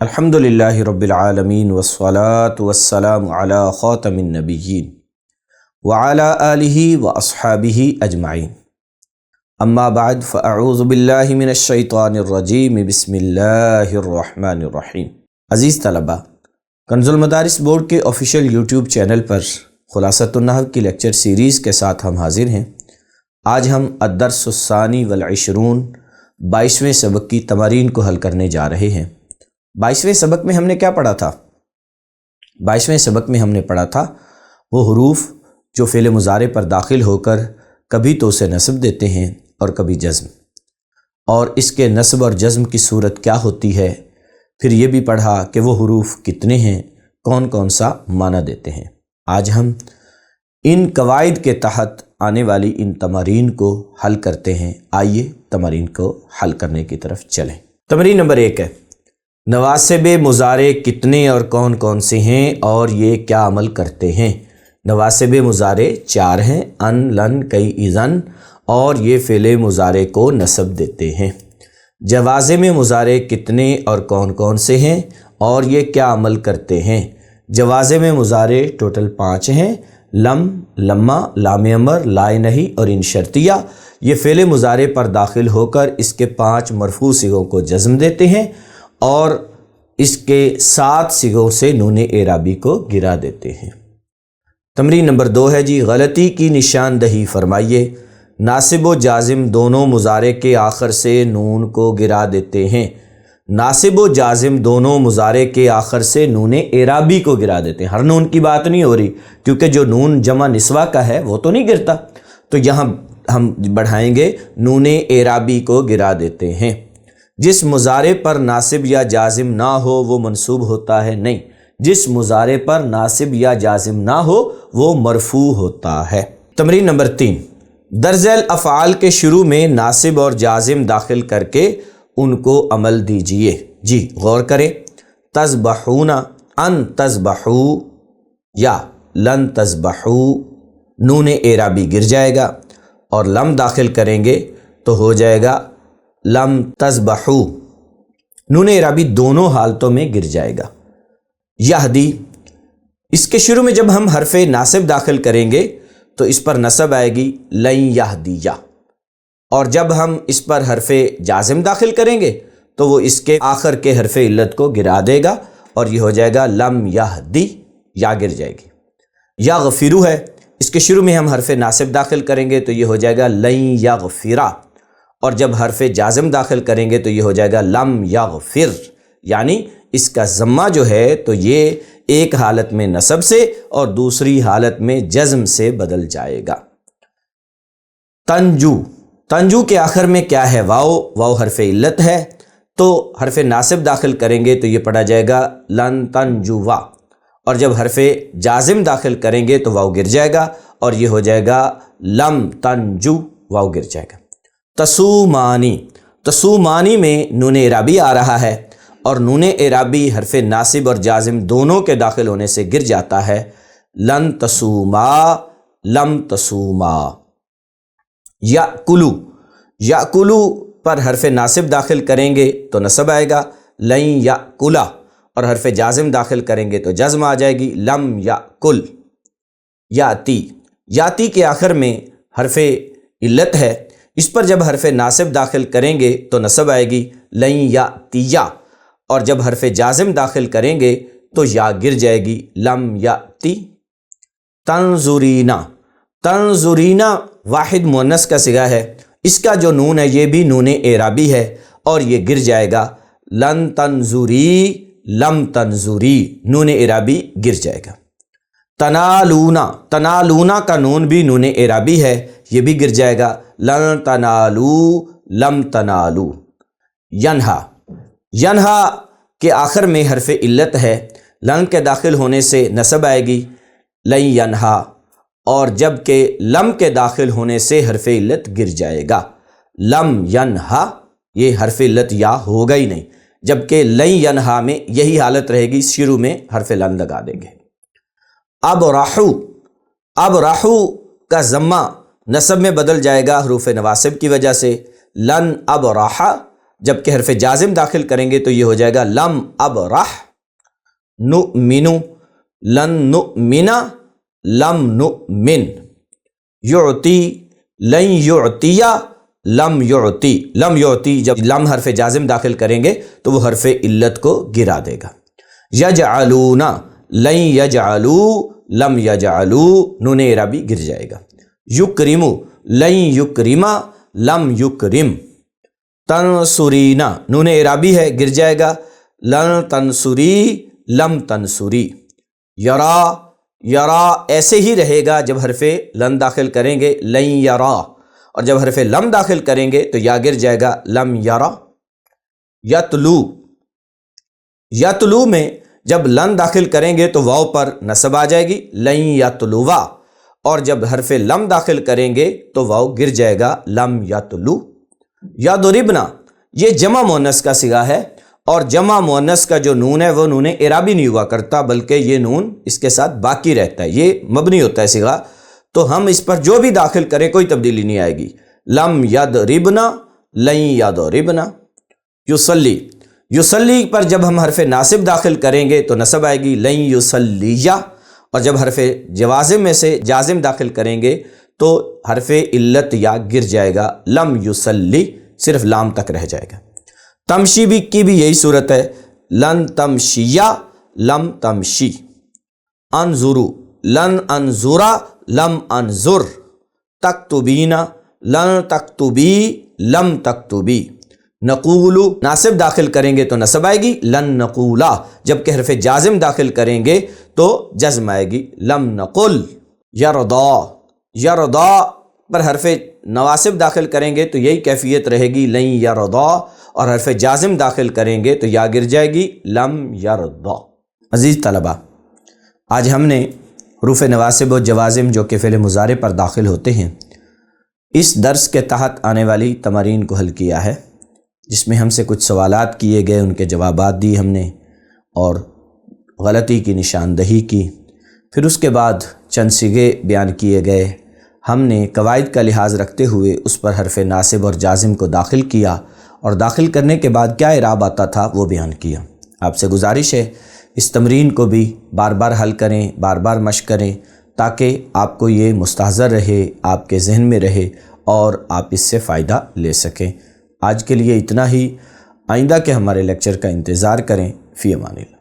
الحمدللہ رب العالمین والصلاة والسلام علی خاتم النبیین وعلی آلہ واصحابہ اجمعین اما بعد فاعوذ باللہ من الشیطان الرجیم بسم اللہ الرحمن الرحیم۔ عزیز طلبہ، کنز المدارس بورڈ کے آفیشیل یوٹیوب چینل پر خلاصۃ النحو کی لیکچر سیریز کے ساتھ ہم حاضر ہیں۔ آج ہم الدرس الثانی والعشرون 22ویں سبق کی تمارین کو حل کرنے جا رہے ہیں۔ 22ویں سبق میں ہم نے کیا پڑھا تھا؟ 22ویں سبق میں ہم نے پڑھا تھا وہ حروف جو فعل مضارع پر داخل ہو کر کبھی تو اسے نصب دیتے ہیں اور کبھی جزم، اور اس کے نصب اور جزم کی صورت کیا ہوتی ہے۔ پھر یہ بھی پڑھا کہ وہ حروف کتنے ہیں، کون کون سا معنی دیتے ہیں۔ آج ہم ان قواعد کے تحت آنے والی ان تمارین کو حل کرتے ہیں۔ آئیے تمارین کو حل کرنے کی طرف چلیں۔ تمرین نمبر 1 ہے، نواسب مضارع کتنے اور کون کون سے ہیں اور یہ کیا عمل کرتے ہیں۔ نواسب مضارع 4 ہیں، ان، لن، کئی، اذن، اور یہ فعل مضارع کو نصب دیتے ہیں۔ جوازم مضارع کتنے اور کون کون سے ہیں اور یہ کیا عمل کرتے ہیں۔ جوازم مضارع ٹوٹل 5 ہیں، لم، لما، لام امر، لا نہی اور ان شرطیہ۔ یہ فعل مضارع پر داخل ہو کر اس کے 5 مرفوع صیغوں کو جزم دیتے ہیں اور اس کے 7 صیغوں سے نون اعرابی کو گرا دیتے ہیں۔ تمرین نمبر 2 ہے جی، غلطی کی نشاندہی فرمائیے۔ ناصب و جازم دونوں مضارع کے آخر سے نون کو گرا دیتے ہیں۔ ناصب و جازم دونوں مضارع کے آخر سے نون اعرابی کو گرا دیتے ہیں۔ ہر نون کی بات نہیں ہو رہی، کیونکہ جو نون جمع نسوہ کا ہے وہ تو نہیں گرتا، تو یہاں ہم بڑھائیں گے نون اعرابی کو گرا دیتے ہیں۔ جس مضارع پر ناصب یا جازم نہ ہو وہ منصوب ہوتا ہے، نہیں، جس مضارع پر ناصب یا جازم نہ ہو وہ مرفوع ہوتا ہے۔ تمرین نمبر 3، درج ذیل افعال کے شروع میں ناصب اور جازم داخل کر کے ان کو عمل دیجئے۔ جی غور کریں، تذبحون، ان تذبحو یا لن تذبحو، نون اعرابی گر جائے گا، اور لم داخل کریں گے تو ہو جائے گا لم تذبحو، نون اعرابی دونوں حالتوں میں گر جائے گا۔ یہدی، اس کے شروع میں جب ہم حرف ناصب داخل کریں گے تو اس پر نصب آئے گی لن یہدیہ، اور جب ہم اس پر حرف جازم داخل کریں گے تو وہ اس کے آخر کے حرف علت کو گرا دے گا اور یہ ہو جائے گا لم یہدی، یا گر جائے گی۔ یغفرو ہے، اس کے شروع میں ہم حرف ناصب داخل کریں گے تو یہ ہو جائے گا لن یغفرا، اور جب حرف جازم داخل کریں گے تو یہ ہو جائے گا لم یغفر، یعنی اس کا ضمہ جو ہے تو یہ ایک حالت میں نصب سے اور دوسری حالت میں جزم سے بدل جائے گا۔ تنجو، تنجو کے آخر میں کیا ہے؟ واو، واو حرف علت ہے، تو حرف ناصب داخل کریں گے تو یہ پڑھا جائے گا لن تنجوا، اور جب حرف جازم داخل کریں گے تو واو گر جائے گا اور یہ ہو جائے گا لم تنجو، واو گر جائے گا۔ تسومانی، تسومانی میں نون اعرابی آ رہا ہے اور نون اعرابی حرف ناصب اور جازم دونوں کے داخل ہونے سے گر جاتا ہے۔ لن تسوما، لم تسوما۔ یأکلو، یأکلو پر حرف ناصب داخل کریں گے تو نصب آئے گا لن یأکلا، اور حرف جازم داخل کریں گے تو جزم آ جائے گی لم یأکل۔ یاتی، یاتی کے آخر میں حرف علت ہے، اس پر جب حرف ناصب داخل کریں گے تو نصب آئے گی لن یاتیہ، اور جب حرف جازم داخل کریں گے تو یا گر جائے گی لم یاتی۔ تنظرینا، تنظرینا واحد مؤنث کا صیغہ ہے، اس کا جو نون ہے یہ بھی نون اعرابی ہے اور یہ گر جائے گا لن تنظری، لم تنظری، نون اعرابی گر جائے گا۔ تنالونا، تنالونا کا نون بھی نون اعرابی ہے، یہ بھی گر جائے گا لن تنالو، لم تنالو۔ ینہا، ینہا کے آخر میں حرف علت ہے، لن کے داخل ہونے سے نصب آئے گی لن ینہا، اور جب کہ لم کے داخل ہونے سے حرف علت گر جائے گا لم ینہا، یہ حرف علت یا ہوگا ہی نہیں، جبکہ لن ینہا میں یہی حالت رہے گی، شروع میں حرف لن لگا دیں گے۔ اب راہو، اب راہو کا ضمہ نصب میں بدل جائے گا حروف نواسب کی وجہ سے، لن اب راہا، جب کہ حرف جازم داخل کریں گے تو یہ ہو جائے گا لم ابرح نؤمنو، لن نؤمنا لم نؤمن، یعطی لن یعطیا لم یعطی، لم یعطی جب لم حرف جازم داخل کریں گے تو وہ حرف علت کو گرا دے گا۔ یجعلون لن یجعلو لم یجعلو، نون اعرابی گر جائے گا۔ یکرمو لن یکرما لم یکرم، تنصرینا نون اعرابی ہے گر جائے گا، لن تنصری لم تنصری۔ یرا، یرا ایسے ہی رہے گا جب حرف لن داخل کریں گے لن یرا، اور جب حرف لم داخل کریں گے تو یا گر جائے گا لم یرا۔ یتلو، یتلو میں جب لن داخل کریں گے تو واو پر نصب آ جائے گی لن یتلوا، اور جب حرف لم داخل کریں گے تو واو گر جائے گا لم یتلو۔ یضربنا یہ جمع مؤنث کا صیغہ ہے، اور جمع مؤنث کا جو نون ہے وہ نون اعرابی نہیں ہوا کرتا، بلکہ یہ نون اس کے ساتھ باقی رہتا ہے، یہ مبنی ہوتا ہے صیغہ، تو ہم اس پر جو بھی داخل کریں کوئی تبدیلی نہیں آئے گی۔ لم یضربنا لن یضربنا۔ یصلی، یصلی پر جب ہم حرف ناصب داخل کریں گے تو نصب آئے گی لن یصلیہ، اور جب حرف جوازم میں سے جازم داخل کریں گے تو حرف علت یا گر جائے گا لم یصلی، صرف لام تک رہ جائے گا۔ تمشی بھی کی بھی یہی صورت ہے، لن تمشیہ لم تمشی۔ انظرو لن انظرا لم انظر۔ تکتبینا لن تکتبی لم تکتبی۔ نقولو ناصب داخل کریں گے تو نصب آئے گی لن نقولا، جبکہ حرف جازم داخل کریں گے تو جزم آئے گی لم نقل۔ یرضا، یرضا پر حرف نواسب داخل کریں گے تو یہی کیفیت رہے گی لن یرضا، اور حرف جازم داخل کریں گے تو یا گر جائے گی لم یرضا۔ عزیز طلبہ، آج ہم نے حروف نواسب و جوازم جو کہ فعل مضارع پر داخل ہوتے ہیں، اس درس کے تحت آنے والی تمارین کو حل کیا ہے، جس میں ہم سے کچھ سوالات کیے گئے، ان کے جوابات دی ہم نے اور غلطی کی نشاندہی کی۔ پھر اس کے بعد چند صیغے بیان کیے گئے، ہم نے قواعد کا لحاظ رکھتے ہوئے اس پر حرف ناصب اور جازم کو داخل کیا، اور داخل کرنے کے بعد کیا اعراب آتا تھا وہ بیان کیا۔ آپ سے گزارش ہے اس تمرین کو بھی بار بار حل کریں، بار بار مشق کریں، تاکہ آپ کو یہ مستحضر رہے، آپ کے ذہن میں رہے اور آپ اس سے فائدہ لے سکیں۔ آج کے لیے اتنا ہی، آئندہ کے ہمارے لیکچر کا انتظار کریں۔ فی امان اللہ۔